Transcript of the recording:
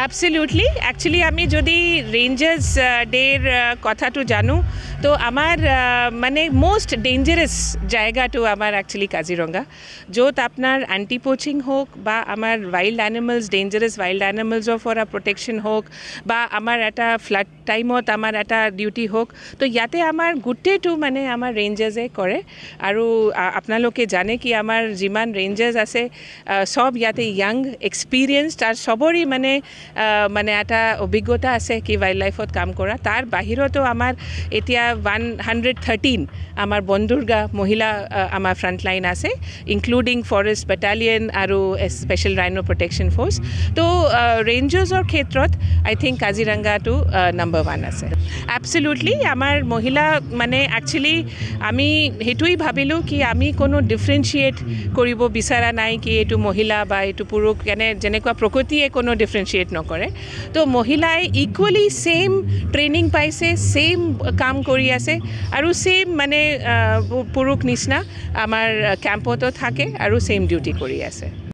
Absolutely. Actually, আমি যদি rangers ডের কথাটো জানো তো আমার মানে মোস্ট ডেঞ্জারাস জায়গাটো আমার অ্যাকচুয়ালি কাজিরঙ্গা য'ত আপনার অ্যান্টি পোচিং হোক বা আমার ওয়াইল্ড অ্যানিমেলস ডেঞ্জারাস ওয়াইল্ড অ্যানিমেলছৰ পৰা প্ৰটেকশ্যন হোক বা আমাৰ এটা ফ্লাড টাইমত আমাৰ এটা ডিউটি হোক তো ইয়াতে আমাৰ গোটেইটো মানে আমাৰ ৰেঞ্জাৰ্ছে কৰে আৰু আপোনালোকে জানে কি আমাৰ যিমান ৰেঞ্জাৰ্ছ আছে সব ইয়াতে ইয়াং এক্সপিৰিয়েঞ্চড আৰু সবৰে মানে এটা অভিজ্ঞতা আছে কি ওয়াইল্ড লাইফত কাম কৰা তাৰ বাহিৰতো আমাৰ এতিয়া 113 আমাৰ বনদুৰ্গা মহিলা আমাৰ ফ্ৰণ্টলাইন আছে ইনক্লুডিং ফৰেষ্ট বেটালিয়ন আৰু স্পেচিয়েল ৰাইনো প্ৰটেকশ্যন ফ'ৰ্চ তো ৰেঞ্জাৰ্ছৰ ক্ষেত্ৰত আই থিংক কাজিৰঙ্গাটো নাম্বাৰ 1 আছে এবছলিউটলি আমাৰ মহিলা মানে একচুৱেলি আমি সেইটোৱেই ভাবিলোঁ কি আমি কোনো ডিফাৰেঞ্চিয়েট কৰিব বিচৰা নাই কি এইটো মহিলা বা এইটো পুৰুষ যেনেকুৱা প্ৰকৃতিয়ে কোনো ডিফাৰেঞ্চিয়েট নকৰে তো মহিলাই ইকুৱেলি সেম ট্ৰেইনিং পাইছে সেম কাম কৰি আছে আৰু সেম মানে পুৰুষ নিচিনা আমাৰ কেম্পতো থাকে আৰু সেম ডিউটি কৰি আছে